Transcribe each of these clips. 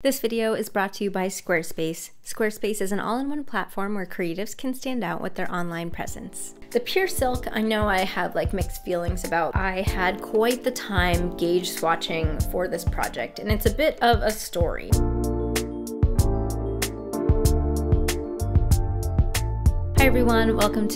This video is brought to you by Squarespace. Squarespace is an all-in-one platform where creatives can stand out with their online presence. The Pure Silk, I know I have mixed feelings about. I had quite the time gauge swatching for this project, and it's a bit of a story. Hi everyone, welcome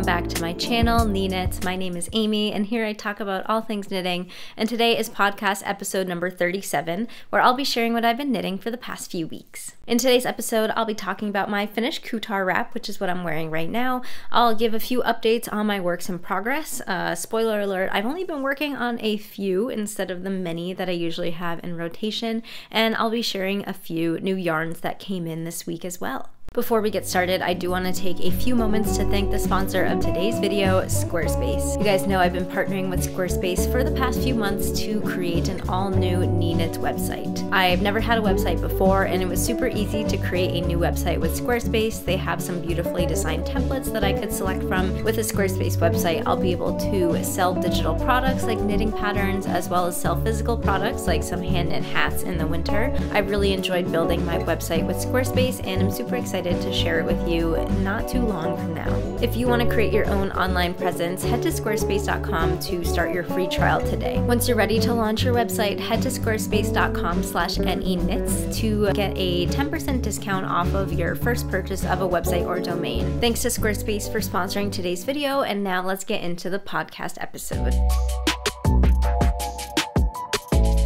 back to my channel, Knee Knits. My name is Amy, and here I talk about all things knitting, and today is podcast episode number 37, where I'll be sharing what I've been knitting for the past few weeks. In today's episode, I'll be talking about my finished Kuutar wrap, which is what I'm wearing right now. I'll give a few updates on my works in progress. Spoiler alert, I've only been working on a few instead of the many that I usually have in rotation, and I'll be sharing a few new yarns that came in this week as well. Before we get started, I do want to take a few moments to thank the sponsor of today's video, Squarespace. You guys know I've been partnering with Squarespace for the past few months to create an all-new Knee Knits website. I've never had a website before, and it was super easy to create a new website with Squarespace. They have some beautifully designed templates that I could select from. With a Squarespace website, I'll be able to sell digital products like knitting patterns, as well as sell physical products like some hand-knit hats in the winter. I really enjoyed building my website with Squarespace, and I'm super excited to share it with you not too long from now. If you want to create your own online presence, head to squarespace.com to start your free trial today. Once you're ready to launch your website, head to squarespace.com/neknits to get a 10% discount off of your first purchase of a website or domain. Thanks to Squarespace for sponsoring today's video, and now let's get into the podcast episode.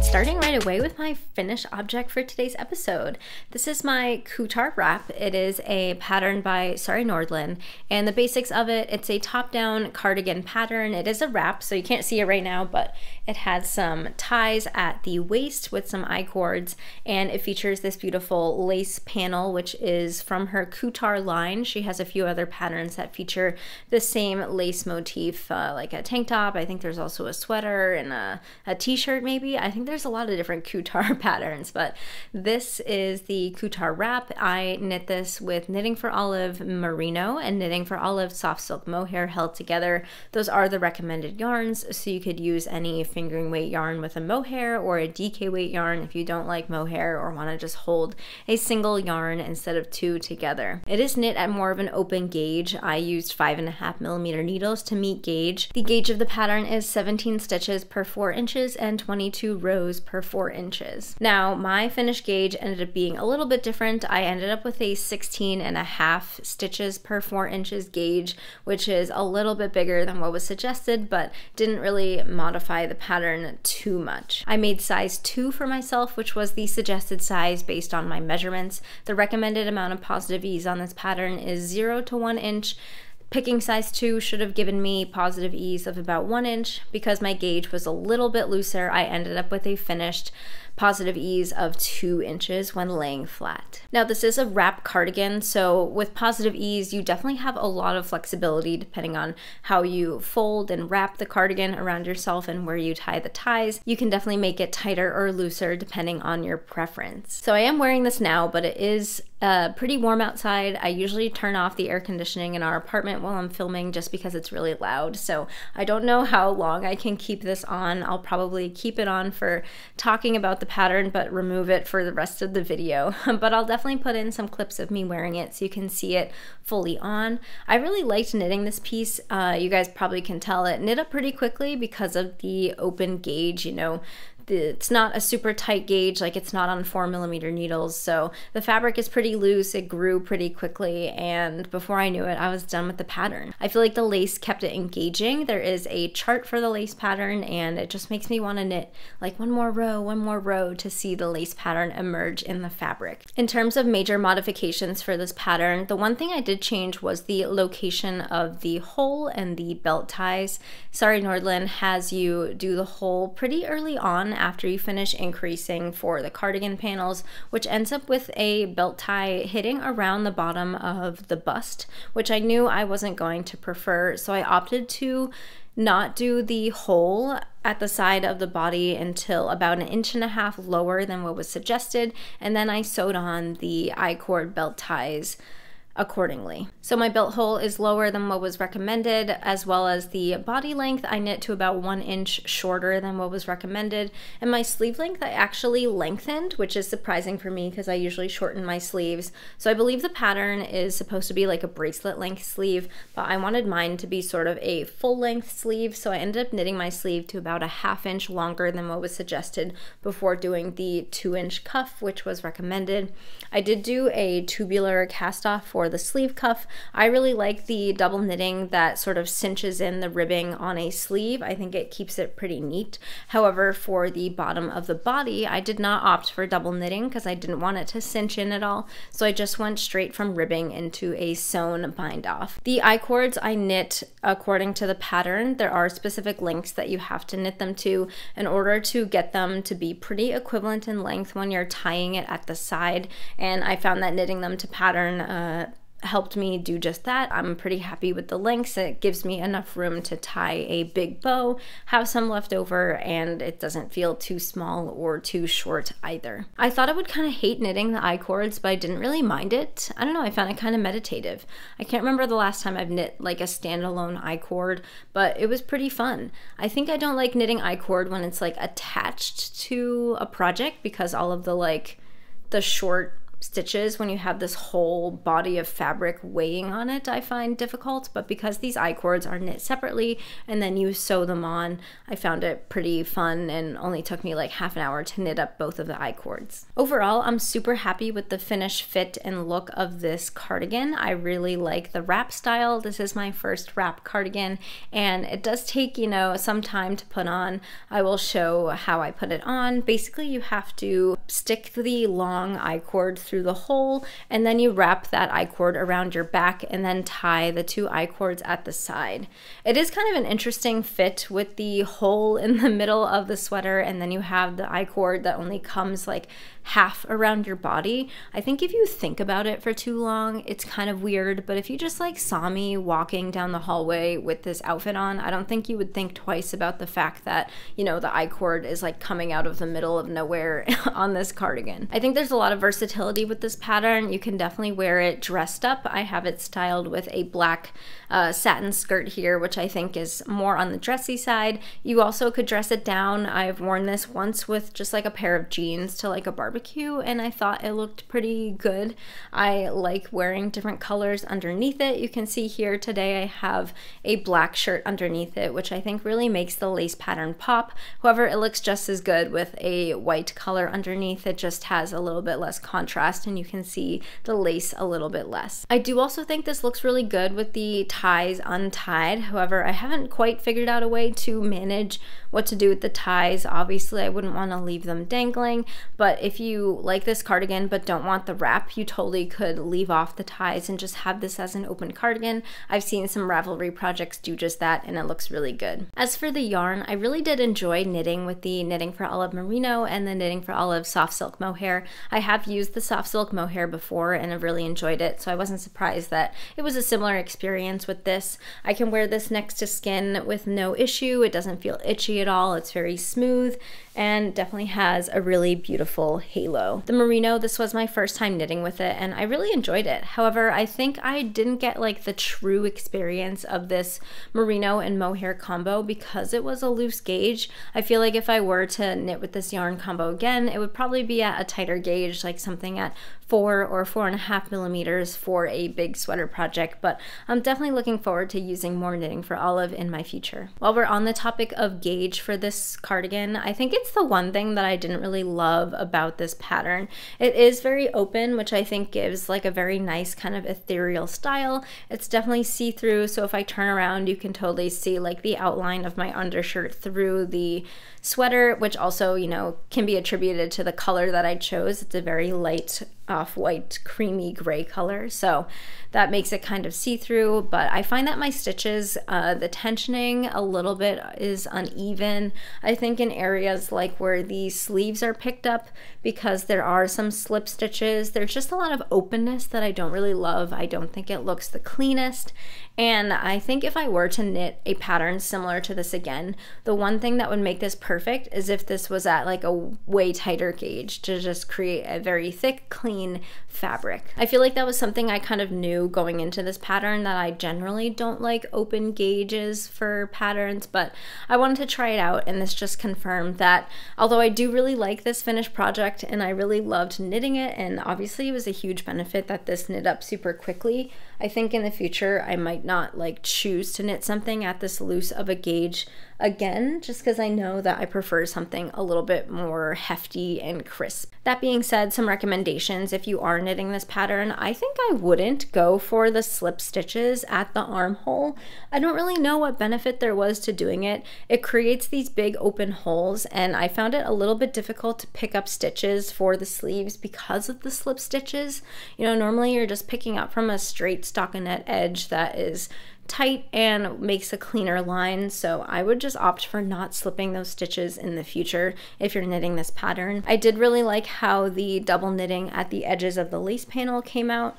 Starting right away with my finished object for today's episode. This is my Kuutar wrap. It is a pattern by Sari Nordlund, and the basics of it, it's a top-down cardigan pattern. It is a wrap, so you can't see it right now, but it has some ties at the waist with some I-cords, and it features this beautiful lace panel, which is from her Kuutar line. She has a few other patterns that feature the same lace motif, like a tank top. I think there's also a sweater and a t-shirt maybe. I think there's a lot of different Kuutar patterns, but this is the Kuutar wrap. I knit this with Knitting for Olive merino and Knitting for Olive soft silk mohair held together. Those are the recommended yarns, so you could use any fingering weight yarn with a mohair or a DK weight yarn if you don't like mohair or want to just hold a single yarn instead of two together. It is knit at more of an open gauge. I used 5.5mm needles to meet gauge. The gauge of the pattern is 17 stitches per 4 inches and 22 rows per 4 inches. Now, my finished gauge ended up being a little bit different. I ended up with a 16.5 stitches per 4 inches gauge, which is a little bit bigger than what was suggested, but didn't really modify the pattern too much. I made size 2 for myself, which was the suggested size based on my measurements. The recommended amount of positive ease on this pattern is 0 to 1 inch. Picking size 2 should have given me positive ease of about 1 inch. Because my gauge was a little bit looser, I ended up with a finished positive ease of 2 inches when laying flat. Now, this is a wrap cardigan, so with positive ease, you definitely have a lot of flexibility depending on how you fold and wrap the cardigan around yourself and where you tie the ties. You can definitely make it tighter or looser depending on your preference. So I am wearing this now, but it is pretty warm outside. I usually turn off the air conditioning in our apartment while I'm filming just because it's really loud, so I don't know how long I can keep this on. I'll probably keep it on for talking about the pattern but remove it for the rest of the video. But I'll definitely put in some clips of me wearing it so you can see it fully on. I really liked knitting this piece. You guys probably can tell it knit up pretty quickly because of the open gauge, you know. It's not a super tight gauge, like it's not on 4mm needles, so the fabric is pretty loose. It grew pretty quickly, and before I knew it, I was done with the pattern. I feel like the lace kept it engaging. There is a chart for the lace pattern, and it just makes me want to knit like one more row to see the lace pattern emerge in the fabric. In terms of major modifications for this pattern, the one thing I did change was the location of the hole and the belt ties. Sari Nordlund has you do the hole pretty early on after you finish increasing for the cardigan panels, which ends up with a belt tie hitting around the bottom of the bust, which I knew I wasn't going to prefer, so I opted to not do the hole at the side of the body until about 1.5 inches lower than what was suggested, and then I sewed on the I-cord belt ties accordingly. So my belt hole is lower than what was recommended, as well as the body length I knit to about 1 inch shorter than what was recommended, and my sleeve length I actually lengthened, which is surprising for me because I usually shorten my sleeves. So I believe the pattern is supposed to be like a bracelet length sleeve, but I wanted mine to be sort of a full length sleeve, so I ended up knitting my sleeve to about a 1/2 inch longer than what was suggested before doing the 2-inch cuff, which was recommended. I did do a tubular cast off for the sleeve cuff. I really like the double knitting that sort of cinches in the ribbing on a sleeve. I think it keeps it pretty neat. However, for the bottom of the body, I did not opt for double knitting because I didn't want it to cinch in at all. So I just went straight from ribbing into a sewn bind off. The I-cords I knit according to the pattern. There are specific lengths that you have to knit them to in order to get them to be pretty equivalent in length when you're tying it at the side. And I found that knitting them to pattern helped me do just that. I'm pretty happy with the lengths. It gives me enough room to tie a big bow, have some left over, and it doesn't feel too small or too short either. I thought I would kind of hate knitting the I-cords, but I didn't really mind it. I don't know, I found it kind of meditative. I can't remember the last time I've knit like a standalone I-cord, but it was pretty fun. I think I don't like knitting I-cord when it's like attached to a project because all of the short stitches when you have this whole body of fabric weighing on it I find difficult, but because these I-cords are knit separately and then you sew them on, I found it pretty fun and only took me like 1/2 hour to knit up both of the I-cords. Overall, I'm super happy with the finish, fit, and look of this cardigan. I really like the wrap style. This is my first wrap cardigan and it does take, you know, some time to put on. I will show how I put it on. Basically, you have to stick the long I-cord through the hole and then you wrap that I-cord around your back and then tie the 2 I-cords at the side. It is kind of an interesting fit with the hole in the middle of the sweater and then you have the I-cord that only comes like half around your body. I think if you think about it for too long, it's kind of weird, but if you just like saw me walking down the hallway with this outfit on, I don't think you would think twice about the fact that, you know, the I-cord is like coming out of the middle of nowhere on this cardigan. I think there's a lot of versatility with this pattern. You can definitely wear it dressed up. I have it styled with a black satin skirt here, which I think is more on the dressy side. You also could dress it down. I've worn this once with just like a pair of jeans to like a barbecue and I thought it looked pretty good. I like wearing different colors underneath it. You can see here today I have a black shirt underneath it, which I think really makes the lace pattern pop. However, it looks just as good with a white color underneath. It just has a little bit less contrast and you can see the lace a little bit less. I do also think this looks really good with the ties untied. However, I haven't quite figured out a way to manage what to do with the ties. Obviously, I wouldn't want to leave them dangling, but if you like this cardigan but don't want the wrap, you totally could leave off the ties and just have this as an open cardigan. I've seen some Ravelry projects do just that and it looks really good. As for the yarn, I really did enjoy knitting with the Knitting for Olive Merino and the Knitting for Olive Soft Silk Mohair. I have used the Soft Silk Mohair before and I've really enjoyed it, so I wasn't surprised that it was a similar experience with this. I can wear this next to skin with no issue. It doesn't feel itchy at all. It's very smooth and definitely has a really beautiful halo. The merino, this was my first time knitting with it and I really enjoyed it. However, I think I didn't get like the true experience of this merino and mohair combo because it was a loose gauge. I feel like if I were to knit with this yarn combo again, it would probably be at a tighter gauge, like something at 4 or 4.5 millimeters for a big sweater project, but I'm definitely looking forward to using more Knitting for Olive in my future. While we're on the topic of gauge for this cardigan, I think it's the one thing that I didn't really love about this pattern. It is very open, which I think gives like a very nice kind of ethereal style. It's definitely see-through, so if I turn around, you can totally see like the outline of my undershirt through the sweater, which also, you know, can be attributed to the color that I chose. It's a very light off-white creamy gray color, so that makes it kind of see-through, but I find that my stitches, the tensioning a little bit is uneven. I think in areas like where the sleeves are picked up, because there are some slip stitches, there's just a lot of openness that I don't really love. I don't think it looks the cleanest, and I think if I were to knit a pattern similar to this again, the one thing that would make this perfect is if this was at like a way tighter gauge to just create a very thick, clean clean fabric. I feel like that was something I kind of knew going into this pattern, that I generally don't like open gauges for patterns, but I wanted to try it out, and this just confirmed that although I do really like this finished project and I really loved knitting it, and obviously it was a huge benefit that this knit up super quickly, I think in the future I might not like choose to knit something at this loose of a gauge again, just because I know that I prefer something a little bit more hefty and crisp. That being said, some recommendations if you are knitting this pattern. I think I wouldn't go for the slip stitches at the armhole. I don't really know what benefit there was to doing it. It creates these big open holes, and I found it a little bit difficult to pick up stitches for the sleeves because of the slip stitches. You know, normally you're just picking up from a straight stockinette edge that is tight and makes a cleaner line, so I would just opt for not slipping those stitches in the future if you're knitting this pattern. I did really like how the double knitting at the edges of the lace panel came out.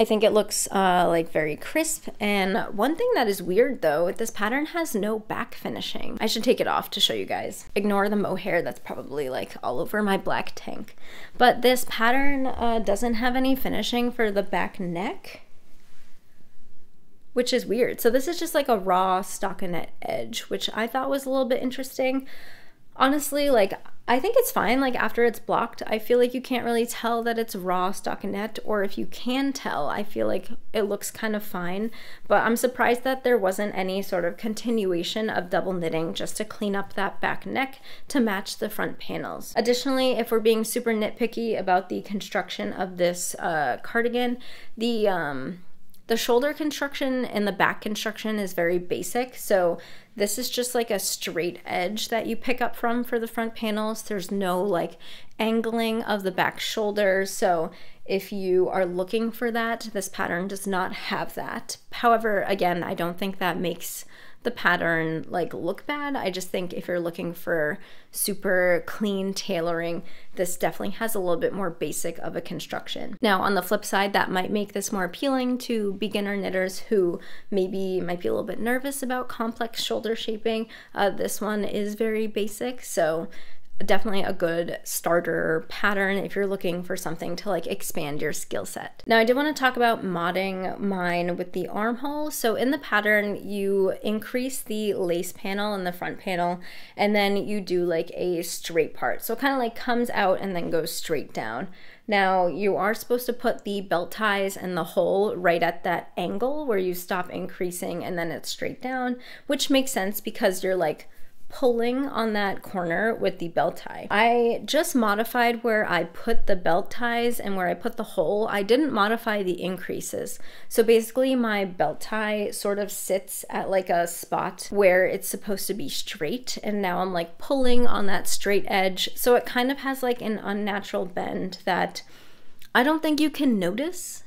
I think it looks like very crisp, and one thing that is weird though, this pattern has no back finishing. I should take it off to show you guys. Ignore the mohair that's probably like all over my black tank. But this pattern doesn't have any finishing for the back neck, which is weird. So this is just like a raw stockinette edge, which I thought was a little bit interesting. Honestly, like, I think it's fine. Like, after it's blocked, I feel like you can't really tell that it's raw stockinette, or if you can tell, I feel like it looks kind of fine. But I'm surprised that there wasn't any sort of continuation of double knitting just to clean up that back neck to match the front panels. Additionally, if we're being super nitpicky about the construction of this cardigan, the shoulder construction and the back construction is very basic. So this is just like a straight edge that you pick up from for the front panels. There's no like angling of the back shoulder. So if you are looking for that, this pattern does not have that. However, again, I don't think that makes the pattern like look bad. I just think if you're looking for super clean tailoring, this definitely has a little bit more basic of a construction. Now on the flip side, that might make this more appealing to beginner knitters who maybe might be a little bit nervous about complex shoulder shaping. This one is very basic, so definitely a good starter pattern if you're looking for something to like expand your skill set. Now I did want to talk about modding mine with the armhole. So in the pattern, you increase the lace panel in the front panel, and then you do like a straight part. So it kind of like comes out and then goes straight down. Now you are supposed to put the belt ties and the hole right at that angle where you stop increasing and then it's straight down, which makes sense because you're like pulling on that corner with the belt tie. I just modified where I put the belt ties and where I put the hole. I didn't modify the increases. So basically my belt tie sort of sits at like a spot where it's supposed to be straight, and now I'm like pulling on that straight edge. So it kind of has like an unnatural bend that I don't think you can notice.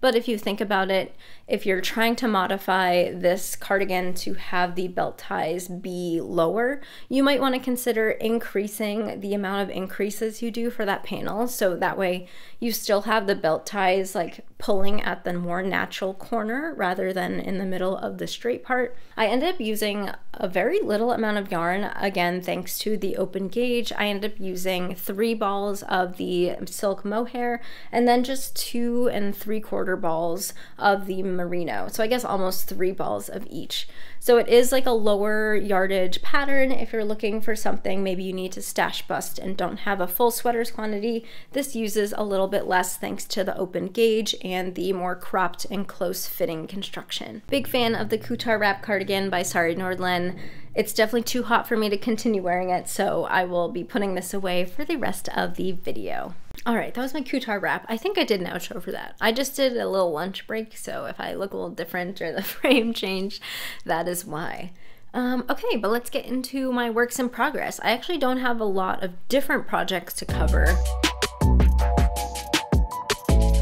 But if you think about it, if you're trying to modify this cardigan to have the belt ties be lower, you might want to consider increasing the amount of increases you do for that panel. So that way you still have the belt ties like pulling at the more natural corner rather than in the middle of the straight part. I ended up using a very little amount of yarn, again, thanks to the open gauge. I ended up using 3 balls of the silk mohair and then just 2 3/4 balls of the merino. So I guess almost 3 balls of each. So it is like a lower yardage pattern. If you're looking for something, maybe you need to stash bust and don't have a full sweaters quantity, this uses a little bit less thanks to the open gauge and the more cropped and close fitting construction. Big fan of the Kuutar wrap cardigan by Sari Nordland. It's definitely too hot for me to continue wearing it, so I will be putting this away for the rest of the video. All right, that was my Kuutar wrap. I think I did an outro for that. I just did a little lunch break, so if I look a little different or the frame changed, that is why. Okay, but let's get into my works in progress. I actually don't have a lot of different projects to cover.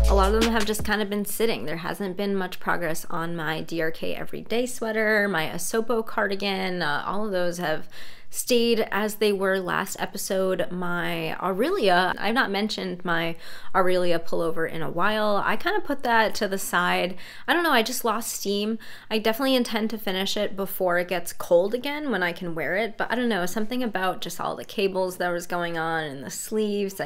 A lot of them have just kind of been sitting. There hasn't been much progress on my DRK everyday sweater, my Asopo cardigan. All of those have stayed as they were last episode. My Aurelia, I've not mentioned my Aurelia pullover in a while. I kind of put that to the side. I don't know, I just lost steam. I definitely intend to finish it before it gets cold again when I can wear it, but I don't know, something about just all the cables that was going on and the sleeves,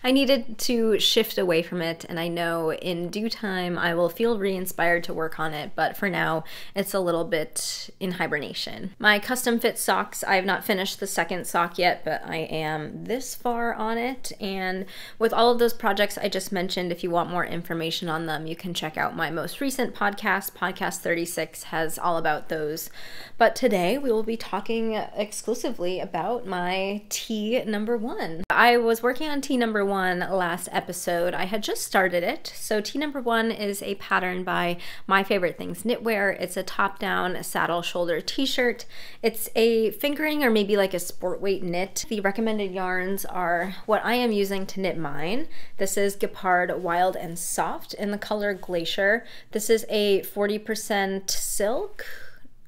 I needed to shift away from it, and I know in due time I will feel re-inspired to work on it, but for now it's a little bit in hibernation. My custom fit socks, I have not finished the second sock yet, but I am this far on it, and with all of those projects I just mentioned, if you want more information on them, you can check out my most recent podcast. Podcast 36 has all about those. But today we will be talking exclusively about my tee number 1. I was working on tee number 1 last episode. I had just started it. So tee number 1 is a pattern by My Favorite Things Knitwear. It's a top-down saddle shoulder t-shirt. It's a fingering or maybe like a sport weight knit. The recommended yarns are what I am using to knit mine. This is Gepard Wild and Soft in the color Glacier. This is a 40% silk.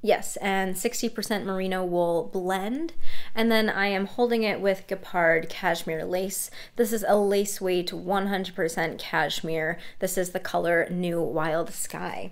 Yes, and 60% merino wool blend. And then I am holding it with Gepard cashmere lace. This is a lace weight 100% cashmere. This is the color New Wild Sky.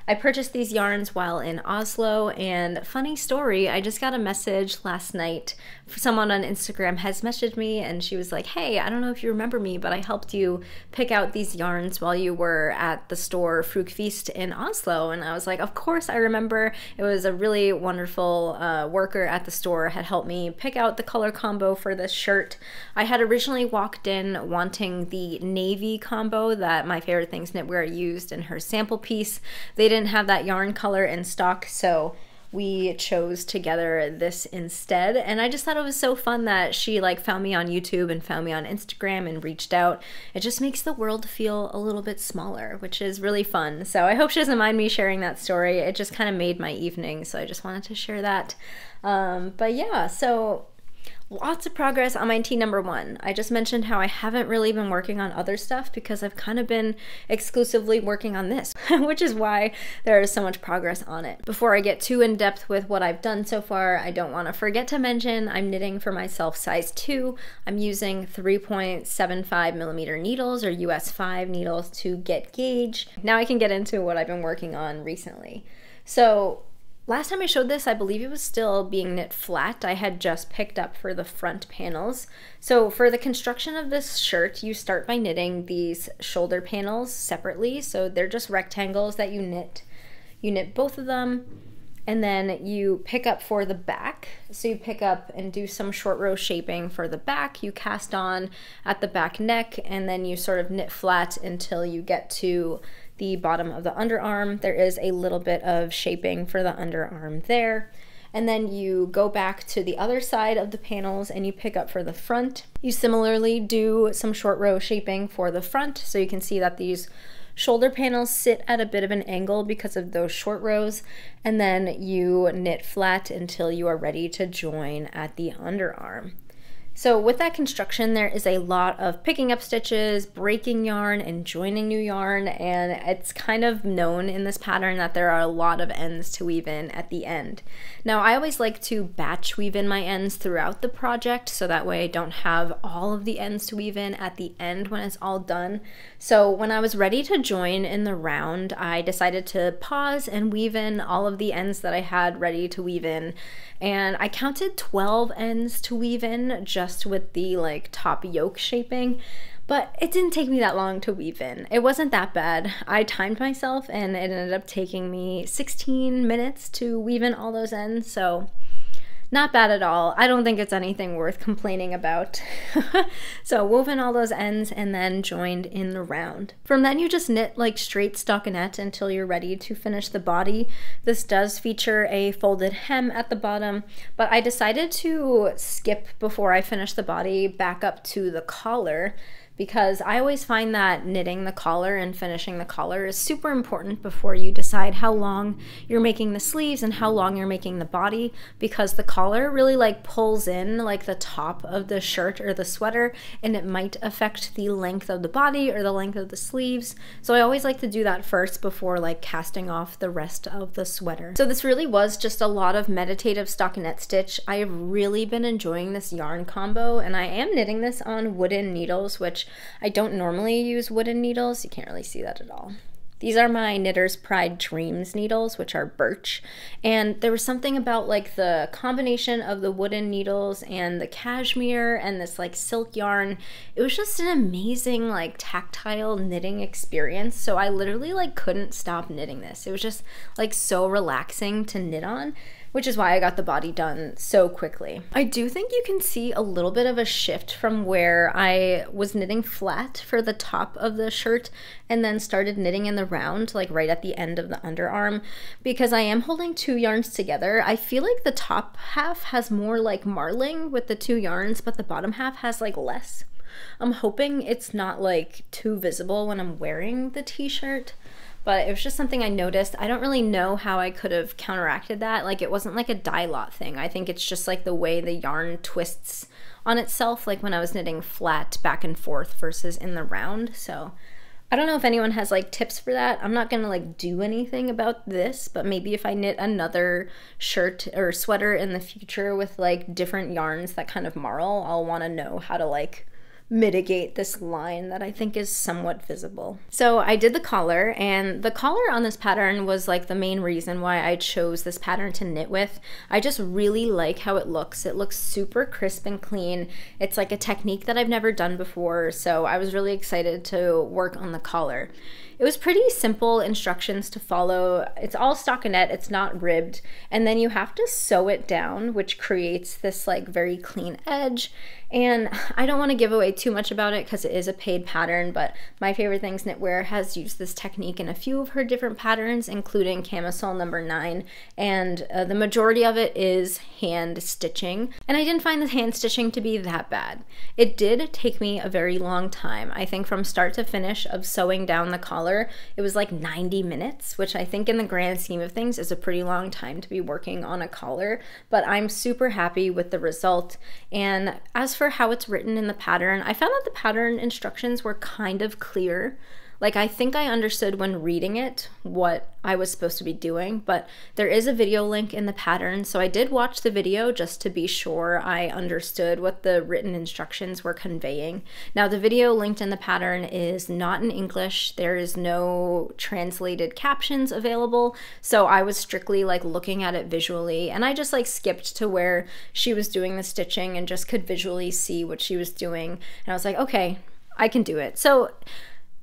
I purchased these yarns while in Oslo, and funny story, I just got a message last night. Someone on Instagram has messaged me and she was like, hey, I don't know if you remember me, but I helped you pick out these yarns while you were at the store Frug Feast in Oslo. And I was like, of course I remember. It was a really wonderful worker at the store had helped me pick out the color combo for this shirt. I had originally walked in wanting the navy combo that My Favorite Things Knitwear used in her sample piece. They didn't have that yarn color in stock, so we chose together this instead, and I just thought it was so fun that she like found me on YouTube and found me on Instagram and reached out. It just makes the world feel a little bit smaller, which is really fun. So I hope she doesn't mind me sharing that story. It just kind of made my evening, so I just wanted to share that. But yeah, so lots of progress on my tee number 1. I just mentioned how I haven't really been working on other stuff because I've kind of been exclusively working on this, which is why there is so much progress on it. Before I get too in depth with what I've done so far, I don't want to forget to mention I'm knitting for myself size 2. I'm using 3.75 millimeter needles or US 5 needles to get gauge. Now I can get into what I've been working on recently. So last time I showed this, I believe it was still being knit flat. I had just picked up for the front panels. So for the construction of this shirt, you start by knitting these shoulder panels separately. So they're just rectangles that you knit. You knit both of them, and then you pick up for the back. So you pick up and do some short row shaping for the back. You cast on at the back neck, and then you sort of knit flat until you get to the bottom of the underarm. There is a little bit of shaping for the underarm there. And then you go back to the other side of the panels and you pick up for the front. You similarly do some short row shaping for the front, so you can see that these shoulder panels sit at a bit of an angle because of those short rows, and then you knit flat until you are ready to join at the underarm. So with that construction, there is a lot of picking up stitches, breaking yarn, and joining new yarn, and it's kind of known in this pattern that there are a lot of ends to weave in at the end. Now, I always like to batch weave in my ends throughout the project, so that way I don't have all of the ends to weave in at the end when it's all done. So when I was ready to join in the round, I decided to pause and weave in all of the ends that I had ready to weave in, and I counted 12 ends to weave in just with the like top yoke shaping, but it didn't take me that long to weave in. It wasn't that bad. I timed myself and it ended up taking me 16 minutes to weave in all those ends, so not bad at all. I don't think it's anything worth complaining about. So woven all those ends and then joined in the round. From then you just knit like straight stockinette until you're ready to finish the body. This does feature a folded hem at the bottom, but I decided to skip before I finish the body back up to the collar because I always find that knitting the collar and finishing the collar is super important before you decide how long you're making the sleeves and how long you're making the body, because the collar really like pulls in like the top of the shirt or the sweater, and it might affect the length of the body or the length of the sleeves. So I always like to do that first before like casting off the rest of the sweater. So this really was just a lot of meditative stockinette stitch. I have really been enjoying this yarn combo, and I am knitting this on wooden needles, which I don't normally use wooden needles. You can't really see that at all. These are my Knitter's Pride Dreams needles, which are birch. And there was something about like the combination of the wooden needles and the cashmere and this like silk yarn. It was just an amazing like tactile knitting experience. So I literally like couldn't stop knitting this. It was just like so relaxing to knit on, which is why I got the body done so quickly. I do think you can see a little bit of a shift from where I was knitting flat for the top of the shirt and then started knitting in the round, like right at the end of the underarm, because I am holding two yarns together. I feel like the top half has more like marling with the two yarns, but the bottom half has like less. I'm hoping it's not like too visible when I'm wearing the t-shirt, but it was just something I noticed. I don't really know how I could have counteracted that. Like, it wasn't like a dye lot thing. I think it's just like the way the yarn twists on itself, like when I was knitting flat back and forth versus in the round. So I don't know if anyone has like tips for that. I'm not gonna like do anything about this, but maybe if I knit another shirt or sweater in the future with like different yarns that kind of marl, I'll wanna know how to like mitigate this line that I think is somewhat visible. So I did the collar, and the collar on this pattern was like the main reason why I chose this pattern to knit with. I just really like how it looks. It looks super crisp and clean. It's like a technique that I've never done before, so I was really excited to work on the collar. It was pretty simple instructions to follow. It's all stockinette, it's not ribbed, and then you have to sew it down, which creates this like very clean edge. And I don't want to give away too much about it because it is a paid pattern, but My Favorite Things Knitwear has used this technique in a few of her different patterns, including camisole number 9, and the majority of it is hand stitching. And I didn't find the hand stitching to be that bad. It did take me a very long time. I think from start to finish of sewing down the collar, it was like 90 minutes, which I think in the grand scheme of things is a pretty long time to be working on a collar, but I'm super happy with the result. And as for how it's written in the pattern, I found that the pattern instructions were kind of clear. Like, I think I understood when reading it what I was supposed to be doing, but there is a video link in the pattern, so I did watch the video just to be sure I understood what the written instructions were conveying. Now, the video linked in the pattern is not in English. There is no translated captions available, so I was strictly like looking at it visually, and I just like skipped to where she was doing the stitching and just could visually see what she was doing, and I was like, okay, I can do it. So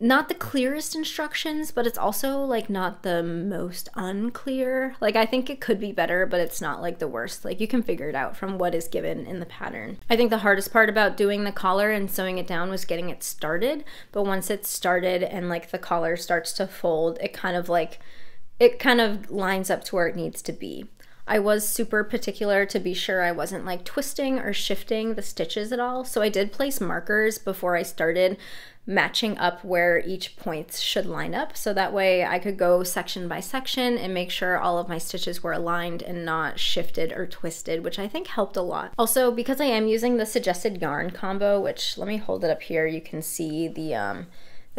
not the clearest instructions, but it's also like not the most unclear. Like, I think it could be better, but it's not like the worst. Like, you can figure it out from what is given in the pattern. I think the hardest part about doing the collar and sewing it down was getting it started, but once it's started and like the collar starts to fold, it kind of lines up to where it needs to be. I was super particular to be sure I wasn't like twisting or shifting the stitches at all, so I did place markers before I started, matching up where each points should line up, so that way I could go section by section and make sure all of my stitches were aligned and not shifted or twisted, which I think helped a lot. Also, because I am using the suggested yarn combo, which, let me hold it up here, you can see the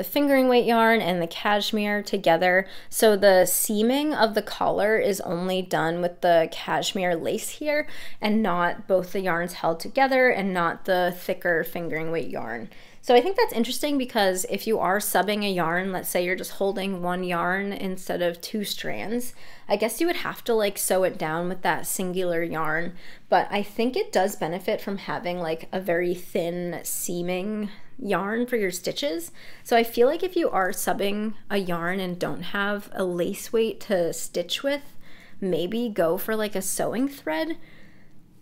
fingering weight yarn and the cashmere together. So the seaming of the collar is only done with the cashmere lace here, and not both the yarns held together, and not the thicker fingering weight yarn. So I think that's interesting because if you are subbing a yarn, let's say you're just holding one yarn instead of two strands, I guess you would have to like sew it down with that singular yarn. But I think it does benefit from having like a very thin seaming yarn for your stitches. So I feel like if you are subbing a yarn and don't have a lace weight to stitch with, maybe go for like a sewing thread.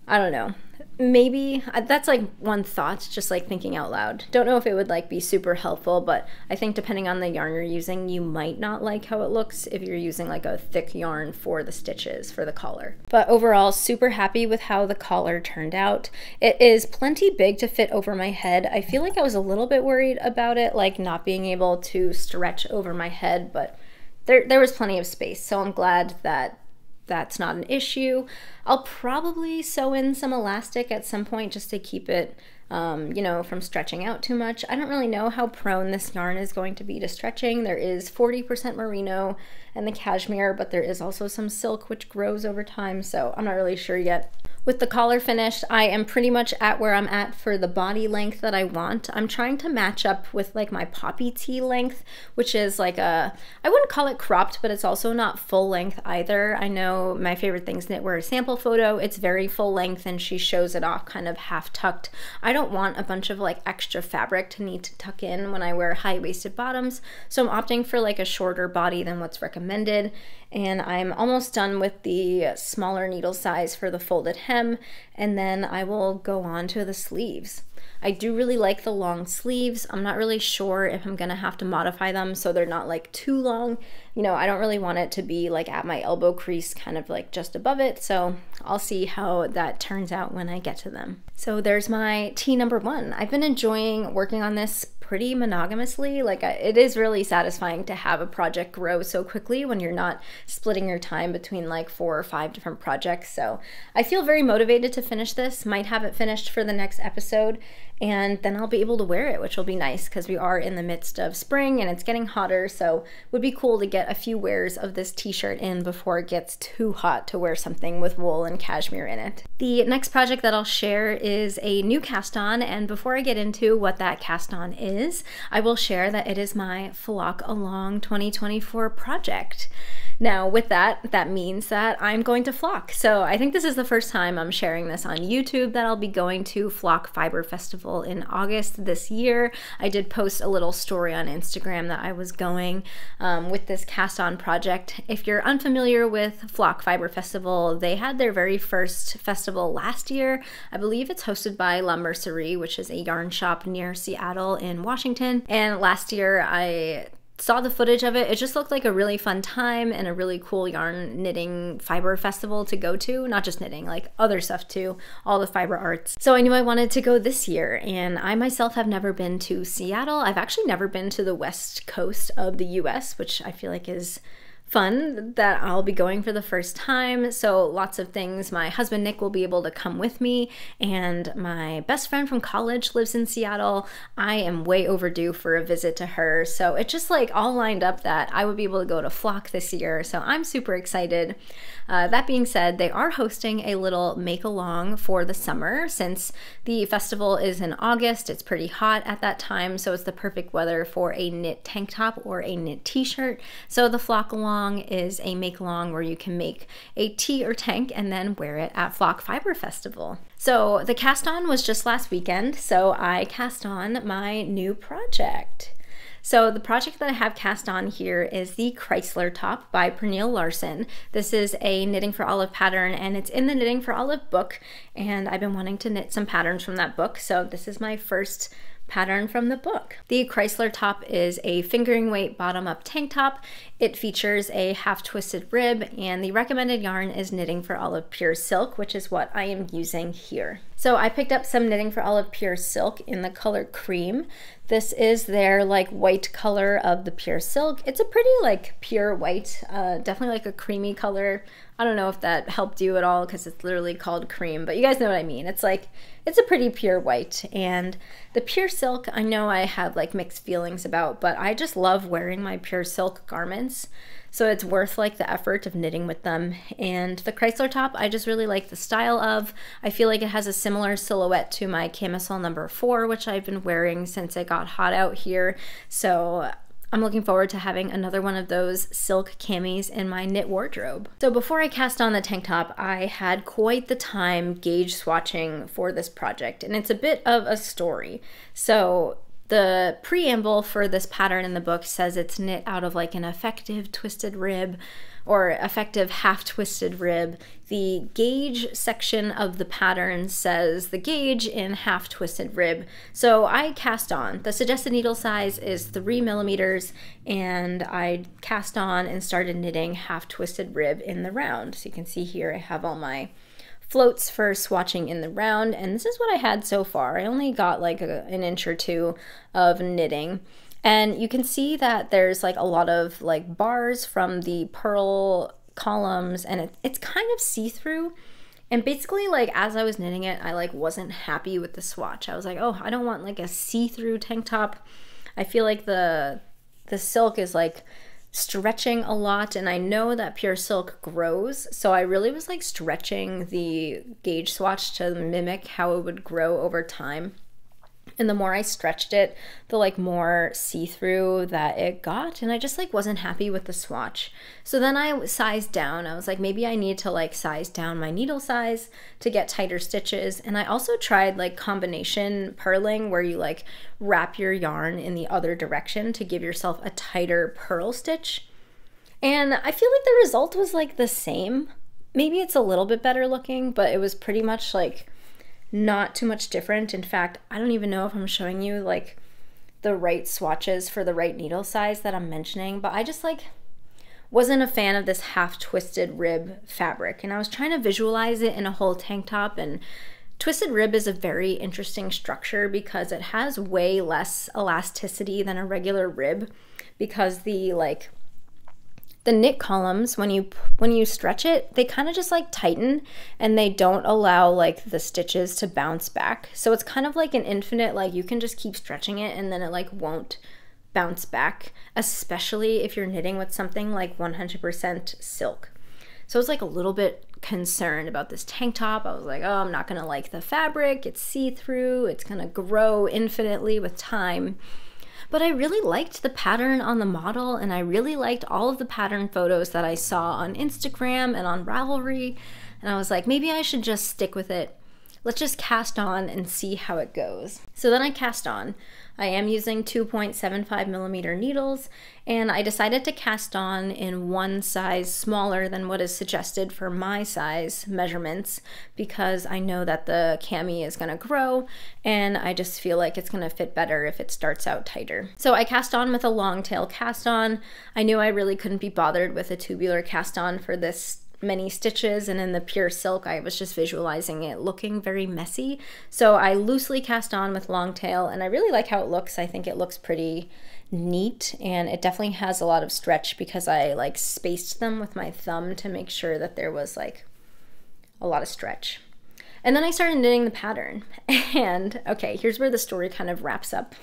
I don't know. Maybe that's like one thought, just like thinking out loud. Don't know if it would like be super helpful, but I think depending on the yarn you're using, you might not like how it looks if you're using like a thick yarn for the stitches for the collar. But overall, super happy with how the collar turned out. It is plenty big to fit over my head. I feel like I was a little bit worried about it, like not being able to stretch over my head, but there was plenty of space. So I'm glad that that's not an issue. I'll probably sew in some elastic at some point just to keep it, you know, from stretching out too much. I don't really know how prone this yarn is going to be to stretching. There is 40% merino and the cashmere, but there is also some silk which grows over time, so I'm not really sure yet. With the collar finished, I am pretty much at where I'm at for the body length that I want. I'm trying to match up with like my poppy tee length, which is like a, I wouldn't call it cropped, but it's also not full length either. I know My Favorite Things Knitwear sample photo, it's very full length and she shows it off kind of half tucked. I don't want a bunch of like extra fabric to need to tuck in when I wear high-waisted bottoms, so I'm opting for like a shorter body than what's recommended. And I'm almost done with the smaller needle size for the folded hem, and then I will go on to the sleeves. I do really like the long sleeves. I'm not really sure if I'm gonna have to modify them so they're not like too long. You know, I don't really want it to be like at my elbow crease, kind of like just above it, so I'll see how that turns out when I get to them. So there's my tee number 1. I've been enjoying working on this pretty monogamously. Like it is really satisfying to have a project grow so quickly when you're not splitting your time between like 4 or 5 different projects. So I feel very motivated to finish this. Might have it finished for the next episode, and then I'll be able to wear it, which will be nice because we are in the midst of spring and it's getting hotter, so it would be cool to get a few wears of this t-shirt in before it gets too hot to wear something with wool and cashmere in it. The next project that I'll share is a new cast on, and before I get into what that cast on is, I will share that it is my Flock Along 2024 project. Now with that means that I'm going to Flock. So I think this is the first time I'm sharing this on YouTube, that I'll be going to Flock Fiber Festival in August this year. I did post a little story on Instagram that I was going with this cast on project. If you're unfamiliar with Flock Fiber Festival, they had their very first festival last year. I believe it's hosted by La Mercerie, which is a yarn shop near Seattle in Washington. And last year I saw the footage of it. It just looked like a really fun time and a really cool yarn knitting fiber festival to go to. Not just knitting, like other stuff too, all the fiber arts. So I knew I wanted to go this year, and I myself have never been to Seattle. I've actually never been to the west coast of the US, which I feel like is fun that I'll be going for the first time. So lots of things. My husband Nick will be able to come with me, and my best friend from college lives in Seattle. I am way overdue for a visit to her, so it just like all lined up that I would be able to go to Flock this year, so I'm super excited. That being said, they are hosting a little make-along for the summer. Since the festival is in August, it's pretty hot at that time, so it's the perfect weather for a knit tank top or a knit t-shirt. So the Flock Along is a make-along where you can make a tee or tank and then wear it at Flock Fiber Festival. So the cast on was just last weekend, so I cast on my new project. So the project that I have cast on here is the Chrysler top by Pernille Larsen. This is a Knitting for Olive pattern, and it's in the Knitting for Olive book, and I've been wanting to knit some patterns from that book, so this is my first pattern from the book. The Chrysler top is a fingering weight bottom-up tank top. It features a half-twisted rib, and the recommended yarn is Knitting for Olive Pure Silk, which is what I am using here. So I picked up some Knitting for Olive Pure Silk in the color cream. This is their like white color of the pure silk. It's a pretty like pure white, definitely like a creamy color. I don't know if that helped you at all because it's literally called cream, but you guys know what I mean. It's like, it's a pretty pure white. And the pure silk, I know I have like mixed feelings about, but I just love wearing my pure silk garments. So it's worth like the effort of knitting with them. And the Chrysler top, I just really like the style of. I feel like it has a similar silhouette to my camisole number 4, which I've been wearing since it got hot out here. So I'm looking forward to having another one of those silk camis in my knit wardrobe. So before I cast on the tank top, I had quite the time gauge swatching for this project, and it's a bit of a story. So The preamble for this pattern in the book says it's knit out of like an effective twisted rib or effective half twisted rib. The gauge section of the pattern says the gauge in half twisted rib. So I cast on. The suggested needle size is 3 millimeters, and I cast on and started knitting half twisted rib in the round. So you can see here I have all my floats for swatching in the round, and this is what I had so far. I only got like an inch or two of knitting, and you can see that there's like a lot of like bars from the purl columns, and it's kind of see-through. And basically, like, as I was knitting it, I like wasn't happy with the swatch. I was like, oh, I don't want like a see-through tank top. I feel like the silk is like stretching a lot, and I know that pure silk grows, so I really was like stretching the gauge swatch to mimic how it would grow over time. And the more I stretched it, the like more see-through that it got, and I just like wasn't happy with the swatch. So then I sized down. I was like, maybe I need to like size down my needle size to get tighter stitches. And I also tried like combination purling, where you like wrap your yarn in the other direction to give yourself a tighter purl stitch. And I feel like the result was like the same. Maybe it's a little bit better looking, but it was pretty much like not too much different. In fact, I don't even know if I'm showing you like the right swatches for the right needle size that I'm mentioning, but I just like wasn't a fan of this half twisted rib fabric, and I was trying to visualize it in a whole tank top. And twisted rib is a very interesting structure because it has way less elasticity than a regular rib, because the knit columns, when you stretch it, they kind of just like tighten, and they don't allow like the stitches to bounce back. So it's kind of like an infinite, like you can just keep stretching it and then it like won't bounce back, especially if you're knitting with something like 100% silk. So I was like a little bit concerned about this tank top. I was like, oh, I'm not gonna like the fabric, it's see-through, it's gonna grow infinitely with time. But I really liked the pattern on the model, and I really liked all of the pattern photos that I saw on Instagram and on Ravelry, and I was like, maybe I should just stick with it. Let's just cast on and see how it goes. So then I cast on. I am using 2.75 millimeter needles, and I decided to cast on in one size smaller than what is suggested for my size measurements, because I know that the cami is gonna grow, and I just feel like it's gonna fit better if it starts out tighter. So I cast on with a long tail cast on. I knew I really couldn't be bothered with a tubular cast on for this many stitches, and in the pure silk I was just visualizing it looking very messy. So I loosely cast on with long tail, and I really like how it looks. I think it looks pretty neat, and it definitely has a lot of stretch because I like spaced them with my thumb to make sure that there was like a lot of stretch. And then I started knitting the pattern, and okay, here's where the story kind of wraps up.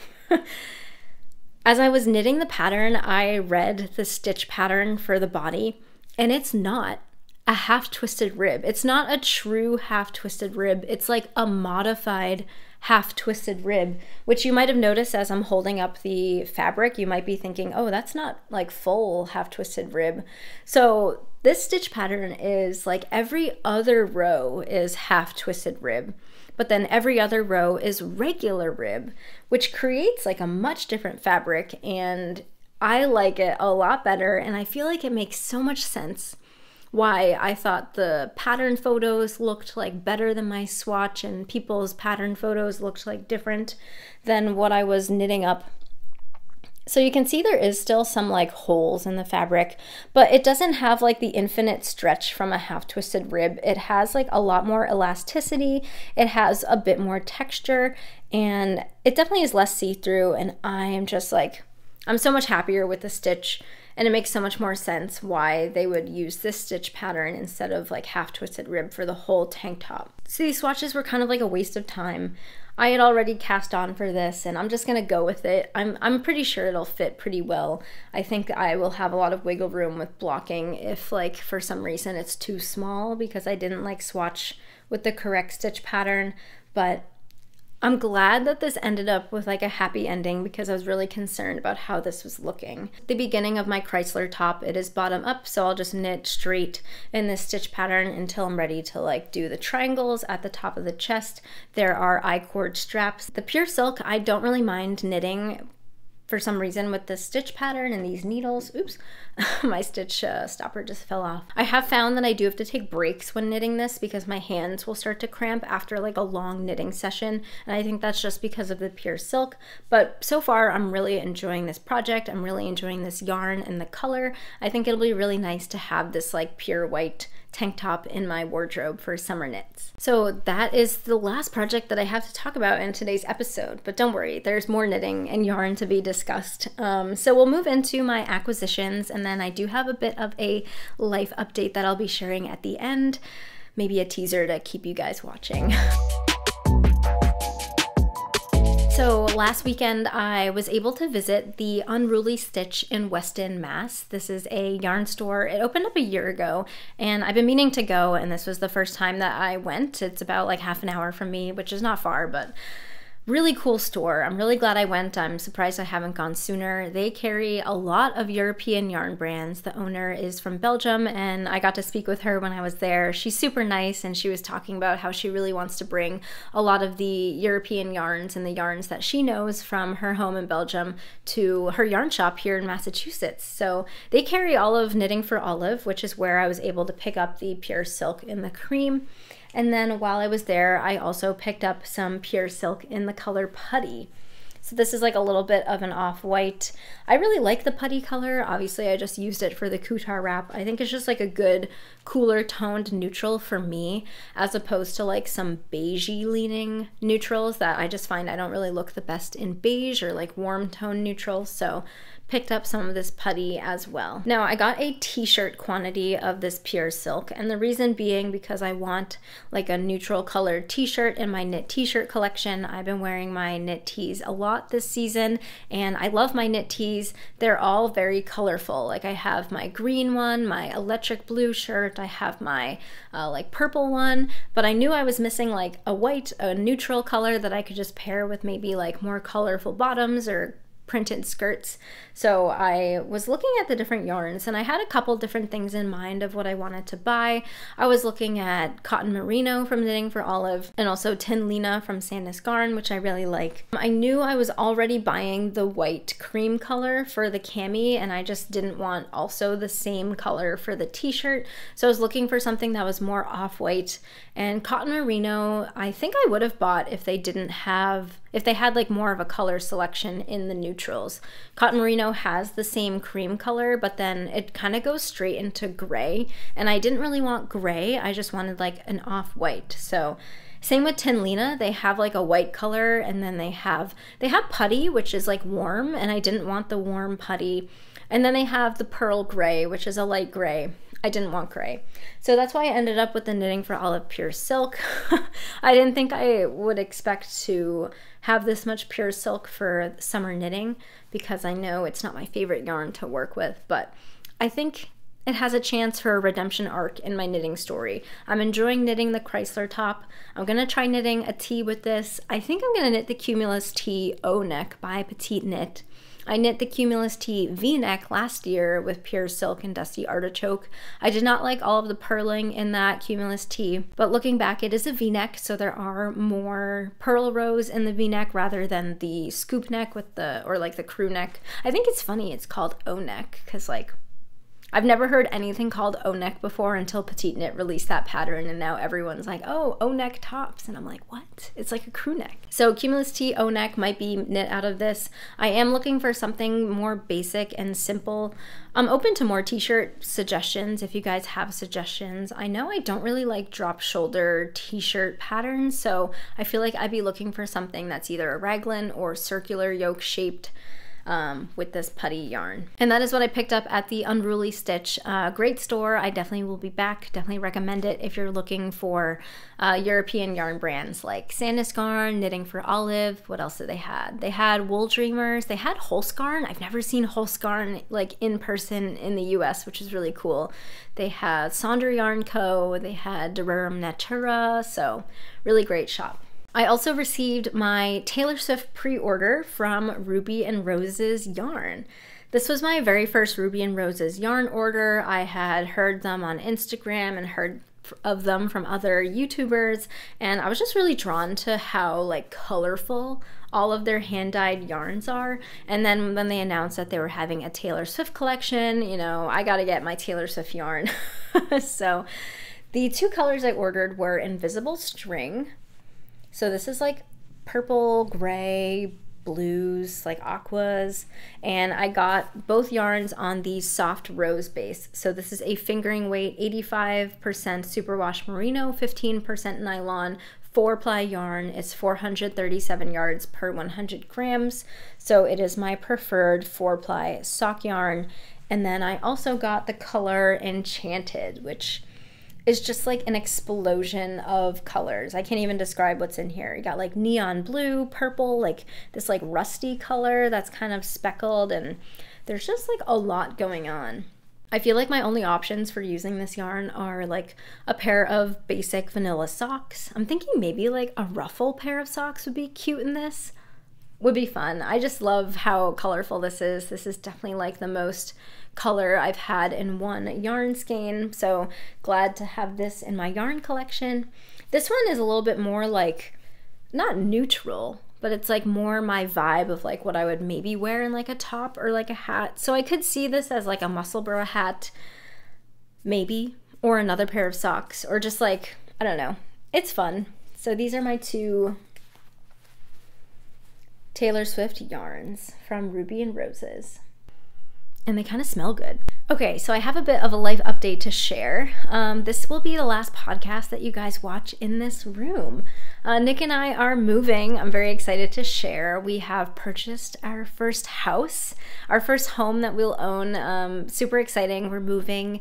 As I was knitting the pattern, I read the stitch pattern for the body, and it's not a half twisted rib. It's not a true half twisted rib. It's like a modified half twisted rib, which you might have noticed as I'm holding up the fabric. You might be thinking, oh, that's not like full half twisted rib. So this stitch pattern is like every other row is half twisted rib, but then every other row is regular rib, which creates like a much different fabric, and I like it a lot better, and I feel like it makes so much sense why I thought the pattern photos looked like better than my swatch, and people's pattern photos looked like different than what I was knitting up. So you can see there is still some like holes in the fabric, but it doesn't have like the infinite stretch from a half twisted rib. It has like a lot more elasticity, it has a bit more texture, and it definitely is less see-through, and I am just like, I'm so much happier with the stitch. And it makes so much more sense why they would use this stitch pattern instead of like half twisted rib for the whole tank top. So these swatches were kind of like a waste of time. I had already cast on for this, and I'm just gonna go with it. I'm pretty sure it'll fit pretty well. I think I will have a lot of wiggle room with blocking if like for some reason it's too small because I didn't like swatch with the correct stitch pattern, but I'm glad that this ended up with like a happy ending because I was really concerned about how this was looking. The beginning of my Chrysler top, it is bottom up, so I'll just knit straight in this stitch pattern until I'm ready to like do the triangles at the top of the chest. There are I-cord straps. The pure silk, I don't really mind knitting for some reason with this stitch pattern and these needles. Oops, my stitch stopper just fell off. I have found that I do have to take breaks when knitting this because my hands will start to cramp after like a long knitting session, and I think that's just because of the pure silk. But so far I'm really enjoying this project. I'm really enjoying this yarn and the color. I think it'll be really nice to have this like pure white tank top in my wardrobe for summer knits. So that is the last project that I have to talk about in today's episode, but don't worry, there's more knitting and yarn to be discussed. So we'll move into my acquisitions, and then I do have a bit of a life update that I'll be sharing at the end, maybe a teaser to keep you guys watching. So last weekend I was able to visit the Unruly Stitch in Weston, Mass. This is a yarn store. It opened up a year ago and I've been meaning to go, and this was the first time that I went. It's about like half an hour from me, which is not far, but really cool store. I'm really glad I went. I'm surprised I haven't gone sooner. They carry a lot of European yarn brands. The owner is from Belgium, and I got to speak with her when I was there. She's super nice, and she was talking about how she really wants to bring a lot of the European yarns and the yarns that she knows from her home in Belgium to her yarn shop here in Massachusetts. So they carry all of Knitting for Olive, which is where I was able to pick up the pure silk in the cream. And then while I was there, I also picked up some pure silk in the color Putty. So this is like a little bit of an off-white. I really like the putty color. Obviously, I just used it for the Kuutar wrap. I think it's just like a good, cooler toned neutral for me, as opposed to like some beigey leaning neutrals that I just find I don't really look the best in beige or like warm tone neutrals. So picked up some of this putty as well. Now I got a t-shirt quantity of this pure silk, and the reason being because I want like a neutral colored t-shirt in my knit t-shirt collection. I've been wearing my knit tees a lot this season, and I love my knit tees. They're all very colorful. Like I have my green one, my electric blue shirt, I have my like purple one, but I knew I was missing like a neutral color that I could just pair with maybe like more colorful bottoms or printed skirts. So I was looking at the different yarns, and I had a couple different things in mind of what I wanted to buy. I was looking at cotton merino from Knitting for Olive, and also tin Lena from Sandnes Garn, which I really like. I knew I was already buying the white cream color for the cami, and I just didn't want also the same color for the t-shirt. So I was looking for something that was more off-white, and cotton merino I think I would have bought if they had like more of a color selection in the neutrals. Cotton merino has the same cream color, but then it kind of goes straight into gray, and I didn't really want gray. I just wanted like an off-white. So same with tin Lena, they have like a white color, and then they have putty, which is like warm, and I didn't want the warm putty. And then they have the pearl gray, which is a light gray. I didn't want gray. So that's why I ended up with the Knitting for Olive pure silk. I didn't think I would expect to have this much pure silk for summer knitting, because I know it's not my favorite yarn to work with, but I think it has a chance for a redemption arc in my knitting story. I'm enjoying knitting the Chrysler top. I'm gonna try knitting a tee with this. I think I'm gonna knit the Cumulus Tee O-neck by Petite Knit. I knit the Cumulus Tee V-neck last year with pure silk and dusty artichoke. I did not like all of the purling in that Cumulus Tee, but looking back, it is a V-neck, so there are more purl rows in the V-neck rather than the scoop neck with or like the crew neck. I think it's funny it's called O-neck, because like I've never heard anything called O-neck before until Petite Knit released that pattern, and now everyone's like, oh, O-neck tops, and I'm like, what? It's like a crew neck. So Cumulus Tee O-neck might be knit out of this. I am looking for something more basic and simple. I'm open to more t-shirt suggestions if you guys have suggestions. I know I don't really like drop shoulder t-shirt patterns, so I feel like I'd be looking for something that's either a raglan or circular yoke shaped with this putty yarn. And that is what I picked up at the Unruly Stitch. Great store. I definitely will be back. Definitely recommend it if you're looking for European yarn brands like Sandnes Garn, Knitting for Olive. What else did they have? They had Wool Dreamers. They had Holskarn. I've never seen Holskarn like in person in the US, which is really cool. They had Sonder Yarn Co. They had Dererum Natura. So really great shop. I also received my Taylor Swift pre-order from Ruby and Rose's yarn. This was my very first Ruby and Rose's yarn order. I had heard them on Instagram and heard of them from other YouTubers, and I was just really drawn to how like colorful all of their hand-dyed yarns are. And then when they announced that they were having a Taylor Swift collection, you know, I gotta get my Taylor Swift yarn. So the two colors I ordered were Invisible String. So this is like purple, gray, blues, like aquas, and I got both yarns on the soft rose base. So this is a fingering weight 85% superwash merino, 15% nylon, 4-ply yarn. It's 437 yards per 100 grams. So it is my preferred 4-ply sock yarn. And then I also got the color Enchanted, which is just like an explosion of colors. I can't even describe what's in here. You got like neon blue, purple, like this like rusty color that's kind of speckled, and there's just like a lot going on. I feel like my only options for using this yarn are like a pair of basic vanilla socks. I'm thinking maybe like a ruffle pair of socks would be cute in this. Would be fun. I just love how colorful this is. This is definitely like the most color I've had in one yarn skein, so glad to have this in my yarn collection. This one is a little bit more like, not neutral, but it's like more my vibe of like what I would maybe wear in like a top or like a hat. So I could see this as like a Musselburgh hat, maybe, or another pair of socks, or just like, I don't know. It's fun. So these are my two Taylor Swift yarns from Ruby and Rose's. And they kind of smell good. Okay, so I have a bit of a life update to share. This will be the last podcast that you guys watch in this room. Nick and I are moving. I'm very excited to share. We have purchased our first house, our first home that we'll own. Super exciting. We're moving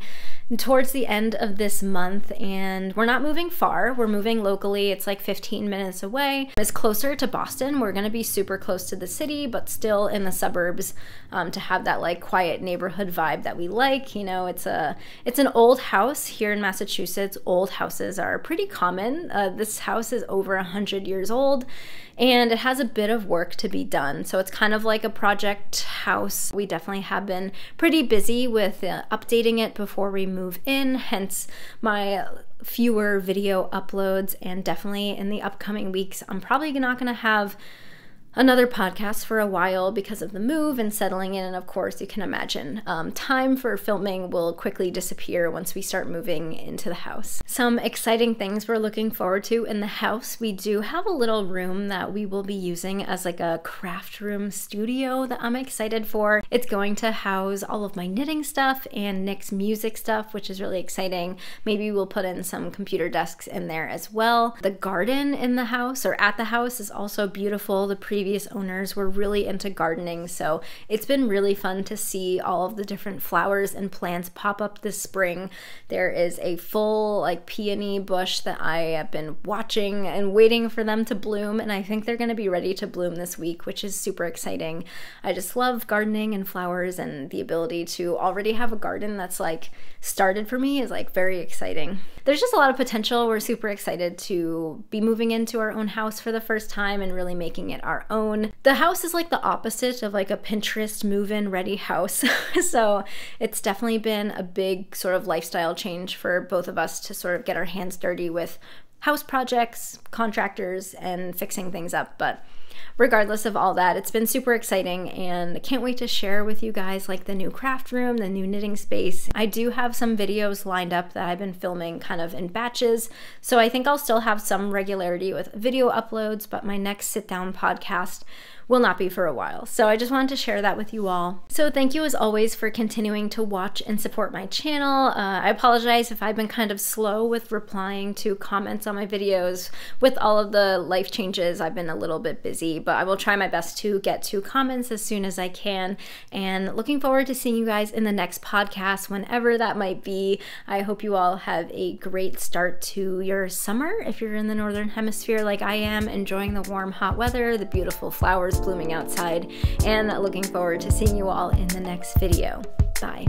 towards the end of this month, and we're not moving far. We're moving locally. It's like 15 minutes away. It's closer to Boston. We're gonna be super close to the city, but still in the suburbs, to have that like quiet neighborhood vibe that we like. You know, it's an old house here in Massachusetts. Old houses are pretty common. This house is over 100 years old, and it has a bit of work to be done. So it's kind of like a project house. We definitely have been pretty busy with updating it before we move in, hence my fewer video uploads. And definitely in the upcoming weeks, I'm probably not gonna have another podcast for a while because of the move and settling in. And of course, you can imagine time for filming will quickly disappear once we start moving into the house. Some exciting things we're looking forward to in the house. We do have a little room that we will be using as like a craft room studio that I'm excited for. It's going to house all of my knitting stuff and Nick's music stuff, which is really exciting. Maybe we'll put in some computer desks in there as well. The garden in the house, or at the house, is also beautiful. The previous owners were really into gardening, so it's been really fun to see all of the different flowers and plants pop up this spring. There is a full like peony bush that I have been watching and waiting for them to bloom, and I think they're going to be ready to bloom this week, which is super exciting. I just love gardening and flowers, and the ability to already have a garden that's like started for me is like very exciting. There's just a lot of potential. We're super excited to be moving into our own house for the first time and really making it our own. The house is like the opposite of like a Pinterest move-in ready house. So it's definitely been a big sort of lifestyle change for both of us to sort of get our hands dirty with house projects, contractors, and fixing things up. But regardless of all that, it's been super exciting, and I can't wait to share with you guys like the new craft room, the new knitting space. I do have some videos lined up that I've been filming kind of in batches, so I think I'll still have some regularity with video uploads, but my next sit-down podcast will not be for a while. So I just wanted to share that with you all. So thank you as always for continuing to watch and support my channel. I apologize if I've been kind of slow with replying to comments on my videos. With all of the life changes, I've been a little bit busy, but I will try my best to get to comments as soon as I can. And looking forward to seeing you guys in the next podcast, whenever that might be. I hope you all have a great start to your summer if you're in the Northern Hemisphere like I am, enjoying the warm, hot weather, the beautiful flowers blooming outside, and looking forward to seeing you all in the next video. Bye.